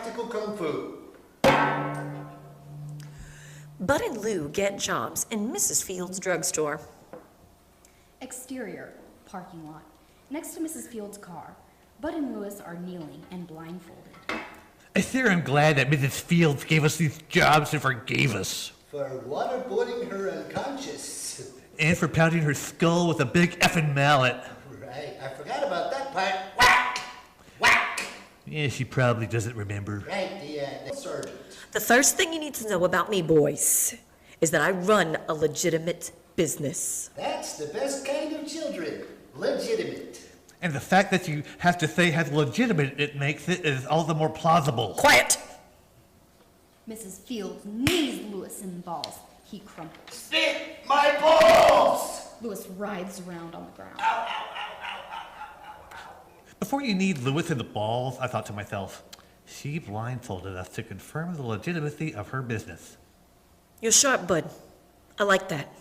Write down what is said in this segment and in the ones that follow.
practical kung fu. Bud and Lou get jobs in Mrs. Field's drugstore. Exterior, parking lot. Next to Mrs. Field's car, Bud and Louis are kneeling and blindfolded. I sure am glad that Mrs. Fields gave us these jobs and forgave us. For waterboarding her unconscious. And for pounding her skull with a big effing mallet. Right, I forgot about that part. Whack! Whack! Yeah, she probably doesn't remember. Right, the sergeant. The first thing you need to know about me, boys, is that I run a legitimate business. That's the best kind of children. Legitimate. And the fact that you have to say how legitimate it makes it is all the more plausible. Quiet! Mrs. Fields knees Louis in the balls. He crumples. Spit my balls! Louis writhes around on the ground. Ow, ow, ow, ow, ow, ow, ow, ow. Before you need Louis in the balls, I thought to myself, she blindfolded us to confirm the legitimacy of her business. You're sharp, Bud. I like that.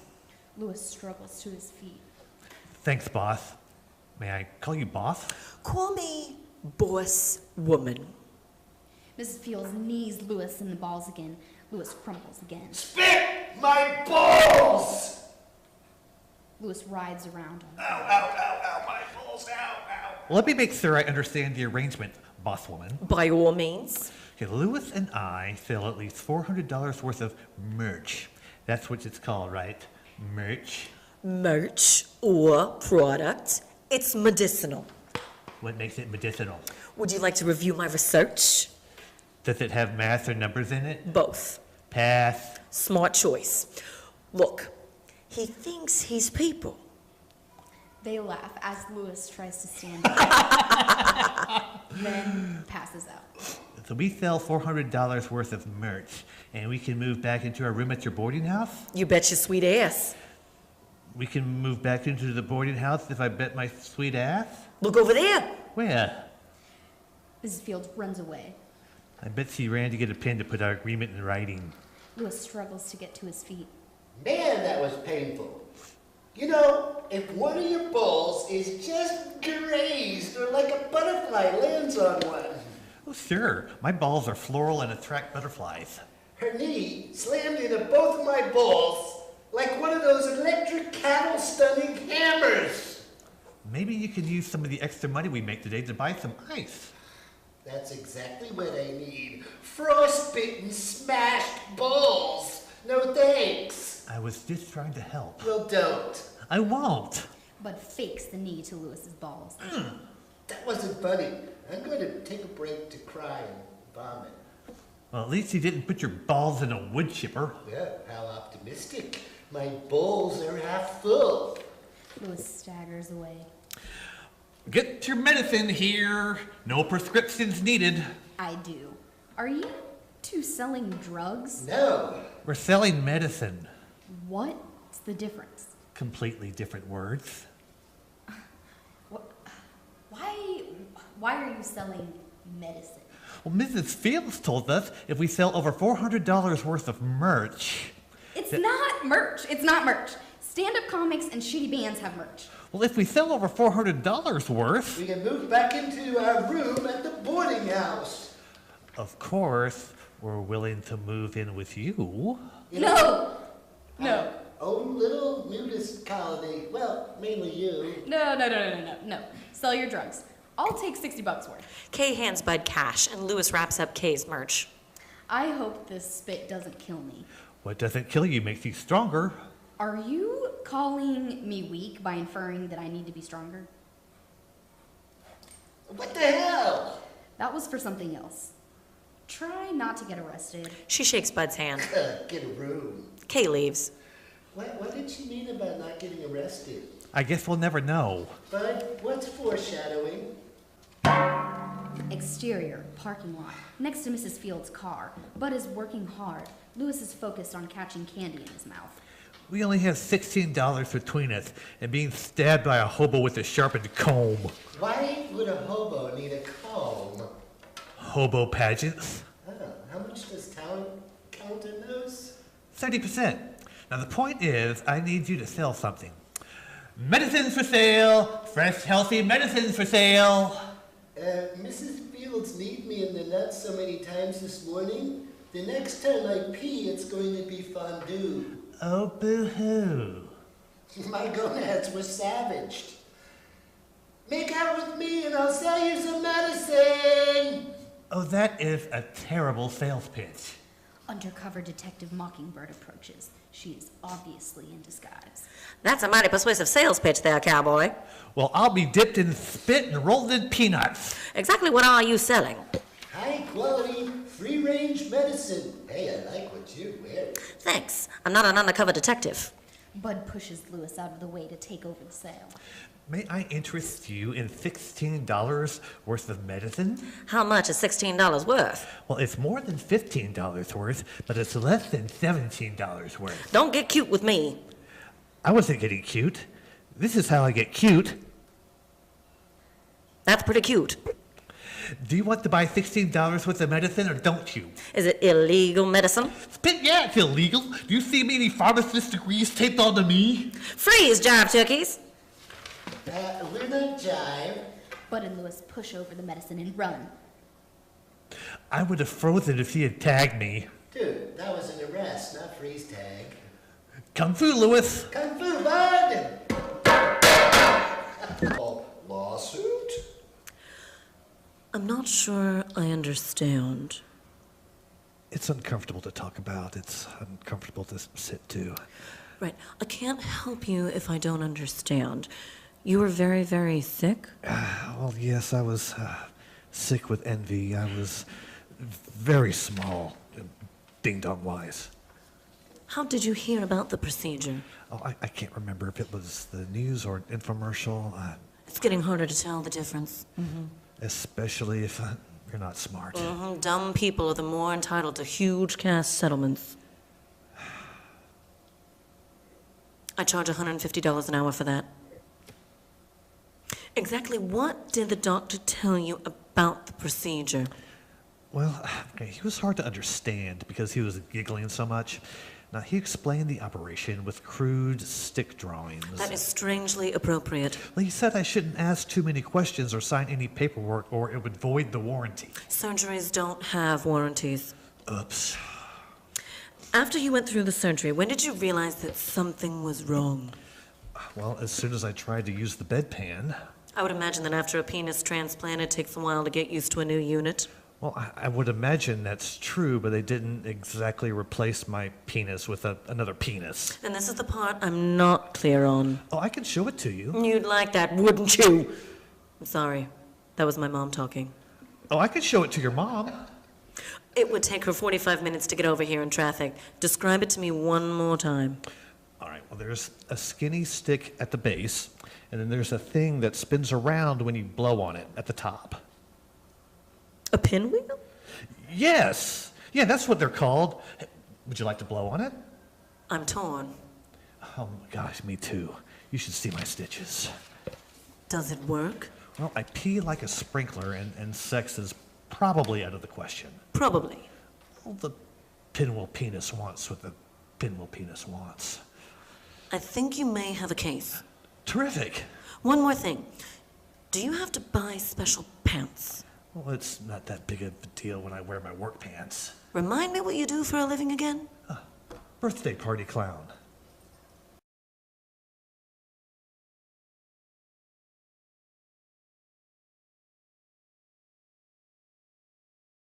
Louis struggles to his feet. Thanks, boss. May I call you boss? Call me boss woman. Mrs. Fields knees Louis in the balls again. Louis crumples again. Spit my balls! Louis writhes around on the Ow, ground. ow, ow, ow, my balls, ow, ow. Let me make sure I understand the arrangement, boss woman. By all means. Okay, Louis and I sell at least $400 worth of merch. That's what it's called, right? Merch. Merch or product. It's medicinal. What makes it medicinal? Would you like to review my research? Does it have math or numbers in it? Both. Pass. Smart choice. Look, he thinks he's people. They laugh as Louis tries to stand up. Then passes out. So we sell $400 worth of merch, and we can move back into our room at your boarding house? You bet your sweet ass. We can move back into the boarding house if I bet my sweet ass? Look over there. Where? Mrs. Fields runs away. I bet she ran to get a pen to put our agreement in writing. Louis struggles to get to his feet. Man, that was painful. You know, if one of your balls is just grazed or like a butterfly lands on one. Oh, sure. My balls are floral and attract butterflies. Her knee slammed into both of my balls like one of those electric cattle stunning hammers. Maybe you can use some of the extra money we make today to buy some ice. That's exactly what I need. Frostbitten, smashed balls. No thanks. I was just trying to help. Well, don't. I won't. Bud fakes the knee to Louis's balls. That wasn't funny. I'm going to take a break to cry and vomit. Well, at least you didn't put your balls in a wood chipper. Yeah, how optimistic. My bowls are half full. Louis staggers away. Get your medicine here. No prescriptions needed. I do. Are you two selling drugs? No. We're selling medicine. What's the difference? Completely different words. What? Why are you selling medicine? Well, Mrs. Fields told us if we sell over $400 worth of merch. It's not merch. It's not merch. Stand-up comics and shitty bands have merch. Well, if we sell over $400 worth. We can move back into our room at the boarding house. Of course, we're willing to move in with you. You know, No. own little nudist colony. Well, mainly you. No. Sell your drugs. I'll take $60 worth. Kay hands Bud cash, and Louis wraps up Kay's merch. I hope this spit doesn't kill me. What doesn't kill you makes you stronger. Are you calling me weak by inferring that I need to be stronger? What the hell? That was for something else. Try not to get arrested. She shakes Bud's hand. Get a room. Kay leaves. What did she mean about not getting arrested? I guess we'll never know. Bud, what's foreshadowing? Exterior, parking lot. Next to Mrs. Fields' car. Bud is working hard. Louis is focused on catching candy in his mouth. We only have $16 between us and being stabbed by a hobo with a sharpened comb. Why would a hobo need a comb? Hobo pageants? Oh, how much does talent count in those? 30%. Now the point is, I need you to sell something. Medicines for sale! Fresh, healthy medicines for sale! Mrs. Fields Fields kneed me in the nuts so many times this morning. The next time I pee, it's going to be fondue. Oh, boo-hoo. My gonads were savaged. Make out with me and I'll sell you some medicine. Oh, that is a terrible sales pitch. Undercover Detective Mockingbird approaches. She is obviously in disguise. That's a mighty persuasive sales pitch there, cowboy. Well, I'll be dipped in spit and rolled in peanuts. Exactly what are you selling? High quality, free range medicine. Hey, I like what you're wearing. Thanks. I'm not an undercover detective. Bud pushes Lewis out of the way to take over the sale. May I interest you in $16 worth of medicine? How much is $16 worth? Well, it's more than $15 worth, but it's less than $17 worth. Don't get cute with me. I wasn't getting cute. This is how I get cute. That's pretty cute. Do you want to buy $16 worth of medicine or don't you? Is it illegal medicine? Yeah, it's illegal. Do you see any pharmacist degrees taped onto me? Freeze, jive turkeys. We're not jive. Bud and Lewis push over the medicine and run. I would have frozen if he had tagged me. Dude, that was an arrest, not freeze tag. Kung Fu, Lewis. Kung Fu, bud! Lawsuit? I'm not sure I understand. It's uncomfortable to talk about. It's uncomfortable to sit to. Right. I can't help you if I don't understand. You were very, very sick? Well, yes, I was sick with envy. I was very small, ding-dong-wise. How did you hear about the procedure? Oh, I can't remember if it was the news or an infomercial. It's getting harder to tell the difference. Especially if you're not smart. Dumb people are the more entitled to huge cash settlements. I charge $150 an hour for that. Exactly what did the doctor tell you about the procedure? Well, he was hard to understand because he was giggling so much. Now, he explained the operation with crude stick drawings. That is strangely appropriate. Well, he said I shouldn't ask too many questions or sign any paperwork or it would void the warranty. Surgeries don't have warranties. Oops. After you went through the surgery, when did you realize that something was wrong? Well, as soon as I tried to use the bedpan. I would imagine that after a penis transplant, it takes a while to get used to a new unit. Well, I would imagine that's true, but they didn't exactly replace my penis with another penis. And this is the part I'm not clear on. Oh, I can show it to you. You'd like that, wouldn't you? I'm sorry. That was my mom talking. Oh, I can show it to your mom. It would take her 45 minutes to get over here in traffic. Describe it to me one more time. All right, well, there's a skinny stick at the base, and then there's a thing that spins around when you blow on it at the top. A pinwheel? Yes. Yeah, that's what they're called. Would you like to blow on it? I'm torn. Oh, my gosh, me too. You should see my stitches. Does it work? Well, I pee like a sprinkler, and sex is probably out of the question. Probably. Well, the pinwheel penis wants what the pinwheel penis wants. I think you may have a case. Terrific. One more thing. Do you have to buy special pants? Well, it's not that big of a deal when I wear my work pants. Remind me what you do for a living again? Birthday party clown.